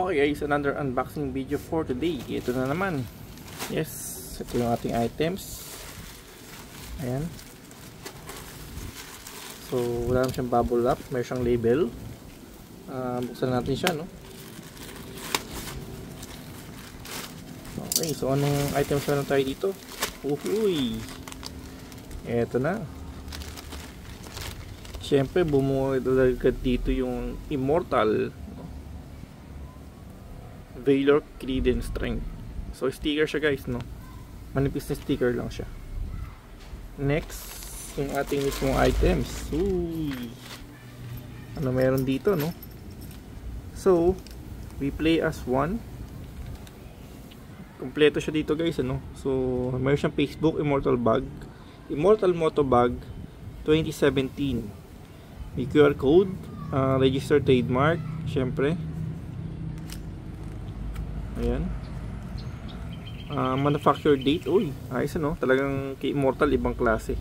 Okay guys, another unboxing video for today. Ito na naman. Yes, ito yung ating items. Ayan. So, wala naman siyang bubble wrap. Meron siyang label. Buksan natin siya, no? Okay, so anong items meron tayo dito? Uhuy! Ito na. Siyempre, bumuo dito yung Immortal Valor, Credence, Strength. So sticker siya guys, no? Manipis na sticker lang siya. Next, yung ating mismong items. Uy! Ano meron dito, no? So, we play as one. Kompleto siya dito guys, ano? So, meron siyang Facebook Immortal Bag, Immortal Moto Bag 2017. May QR code, registered trademark, syempre. Ayan. Manufacture date. Uy, ayos ano. Talagang kay Immortal ibang klase.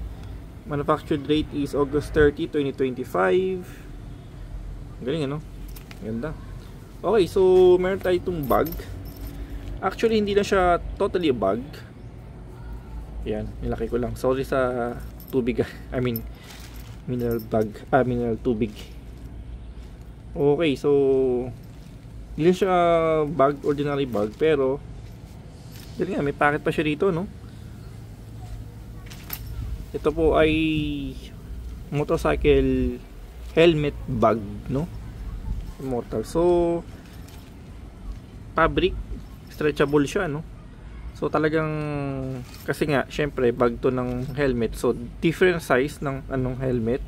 Manufacture date is August 30, 2025. Galing ano. Ganda. Okay, so meron tayo itong bag. Actually, hindi na siya totally a bag. Ayan, nilaki ko lang. Sorry sa tubig. I mean, mineral bag. Mineral tubig. Okay, so hindi siya bag, ordinary bag, pero dali nga, may packet pa siya dito, no? Ito po ay motorcycle helmet bag, no? Immortal. So fabric, stretchable siya, no? So talagang, kasi nga syempre bag to ng helmet, so different size ng anong helmet.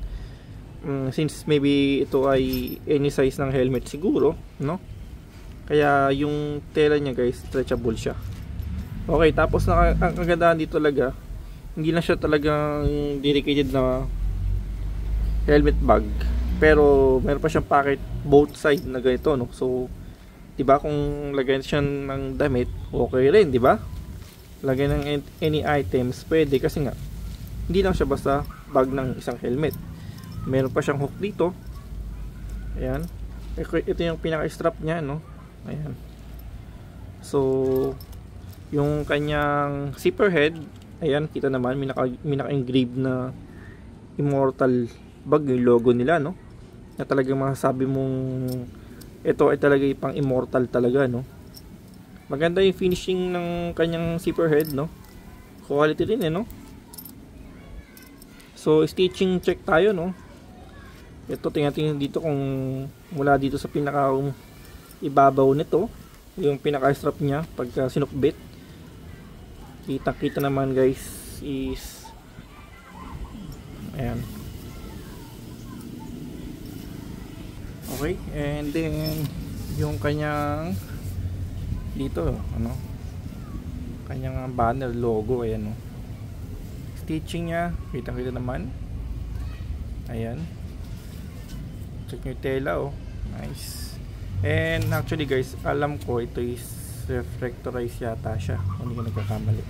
Since maybe ito ay any size ng helmet siguro, no? Kaya yung tela niya guys, stretchable siya. Okay, tapos ang kagandahan dito talaga, hindi na siya talagang dedicated na helmet bag, pero meron pa siyang pocket both side na ganito, no? So, 'di ba kung lagyan siya ng damit, okay rin, 'di ba? Lagyan ng any items, pwede kasi nga hindi lang siya basta bag ng isang helmet. Meron pa siyang hook dito. Ayan. Ito yung pinaka-strap niya, no? Ayan. So, yung kanyang zipper head, ayan, kita naman, may naka-engrave na Immortal bag, yung logo nila, no? Na talagang masasabi mong ito ay talaga yung pang Immortal talaga, no? Maganda yung finishing ng kanyang zipper head, no? Quality rin, no? So, stitching check tayo, no? Ito, tingnan dito kung mula dito sa pinaka ibabaw nito, yung pinaka-strap niya pagka sinukbit, kita naman guys is ayan. Okay, and then yung kanyang dito, ano, kanyang banner logo, ayan, no? Stitching niya, kita naman, ayan. Check nyo yung tela, oh, nice. And actually guys, alam ko ito is reflectorized yata siya, hindi ko nagkakamali.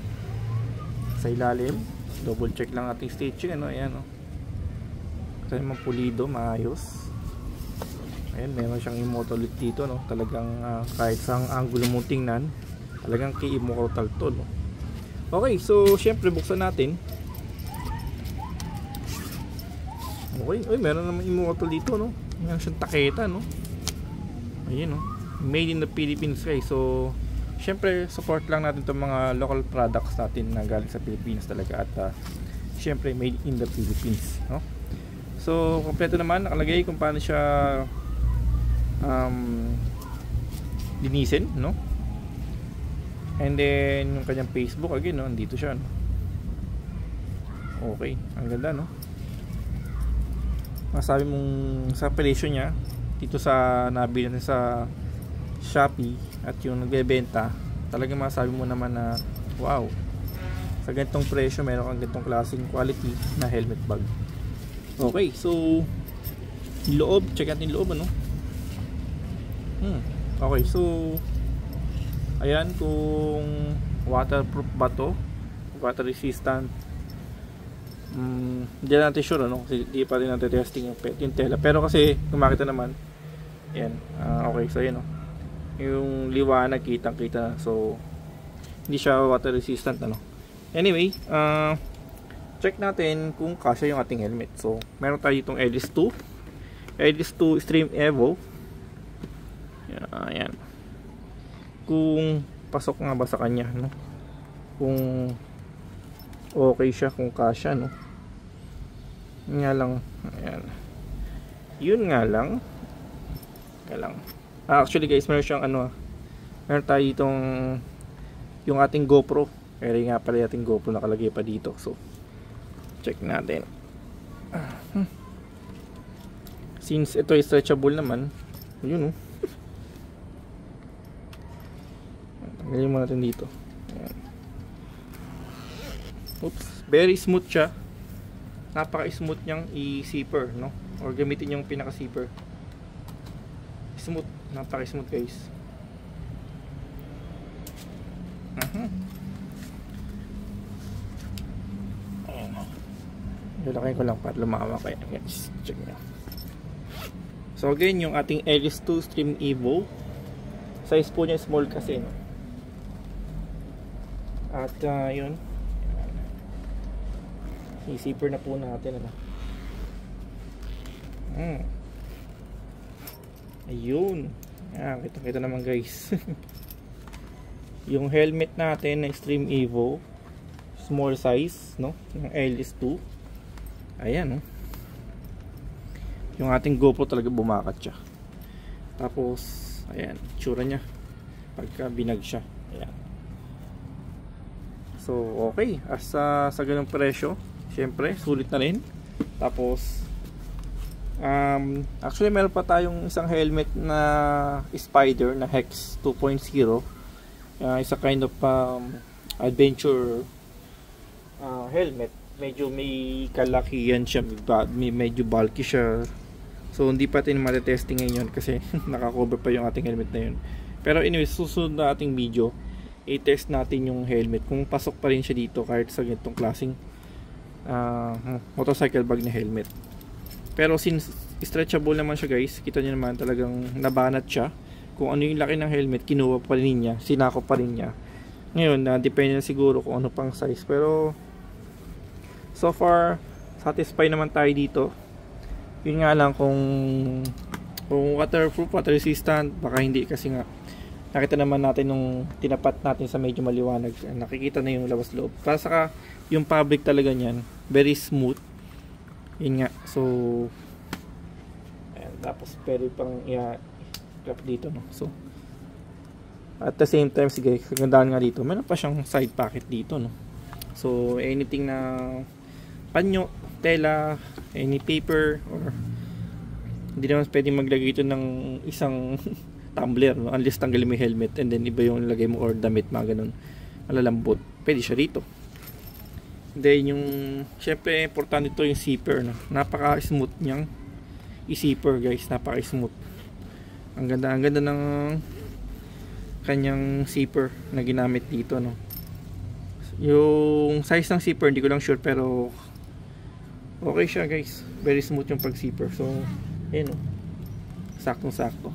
Sa ilalim, double check lang ating stitching, ano, ayan, oh. Kasi naman pulido, maayos. Ayan, meron siyang Immortal dito, no? Talagang kahit sa angulo mong tingnan, talagang kay Immortal to, no? Okay, so syempre buksan natin. Okay, ay, meron naman Immortal dito, no? Meron siyang taketa, no? Ayun, no? Made in the Philippines guys. So syempre support lang natin itong mga local products natin na galing sa Pilipinas talaga. At syempre made in the Philippines, no? So kompleto naman, nakalagay kung paano siya linisin, no? And then yung kanyang Facebook, again, no? Andito siya, no? Okay, ang ganda, no? Masabi mong sa presyo niya dito sa nabili natin sa Shopee at yung nagbebenta, talagang masabi mo naman na wow, sa ganitong presyo meron kang ganitong klaseng quality na helmet bag. Okay, so loob, check natin yung loob, ano? Okay, so ayan, kung waterproof ba to, water resistant, hindi natin sure, ano? Kasi di pa rin natin testing yung tela, pero kasi kung makita naman, yan, okay, so yun, yung liwanag kitang kita, so hindi siya water resistant ano. Anyway, check natin kung kasya yung ating helmet. So meron tayo itong LS2 Extreme Evo. Ayan, kung pasok nga ba sa kanya, no? Kung okay siya, kung kasya, no? Nga lang, ayan, yun nga lang. Actually guys, meron siyang meron tayo itong yung ating GoPro. Kaya nga pala yung ating GoPro nakalagay pa dito. So check natin. Since ito is stretchable naman, yun, tanggalin mo natin dito. Ayan. Oops, very smooth siya. Napaka-smooth niyang i-zipper, no? Or gamitin yung pinaka-zipper. Smooth, napaka-smooth guys. Lalakihin ko lang para lumama kaya guys. Check nyo. So again, yung ating LS2 Extreme Evo, size po niya small kasi, no? At yun, i-zipper na po natin, ano? Ayun. Kita naman guys. Yung helmet natin na Extreme Evo, small size, no? Yung LS2. Ayan, no? Yung ating GoPro talaga bumakat siya. Tapos ayan, tsura niya pagka binag siya. Ayan. So okay, sa ganung presyo, syempre sulit na rin. Tapos actually meron pa tayong isang helmet na Spider na Hex 2.0. Isa kind of adventure helmet. Medyo may kalakihan siya, medyo bulky siya. So hindi pa natin matetesting ngayon kasi naka-cover pa yung ating helmet na yun. Pero anyway, susunod na ating video, i-test natin yung helmet kung pasok pa rin siya dito kahit sa ganitong klaseng motorcycle bag na helmet. Pero since stretchable naman siya guys, kita niyo naman talagang nabanat siya. Kung ano yung laki ng helmet, kinuha pa rin niya, sinako pa rin niya. Ngayon, depende na siguro kung ano pang size. Pero so far, satisfied naman tayo dito. Yun nga lang kung waterproof, water resistant, baka hindi kasi nga nakita naman natin nung tinapat natin sa medyo maliwanag, nakikita na yung labas loob. Para saka yung fabric talaga niyan, very smooth. Yun nga, so ayan, tapos pwede pang i-wrap dito, no? So at the same time, sige, kagandaan nga dito, meron pa siyang side pocket dito, no? So anything na panyo, tela, any paper, or hindi naman pwedeng maglagay ito ng isang tumbler, no? Unless tanggalin mo yung helmet and then iba yung lagay mo or damit, mga ganun, malalambot, pwede siya rito. Then yung syempre importante ito yung zipper, no? Napaka smooth niyang i-zipper guys, napaka smooth. Ang ganda ng kanyang zipper na ginamit dito, no? Yung size ng zipper hindi ko lang sure, pero okay siya guys, very smooth yung pag zipper. So ayun, saktong sakto.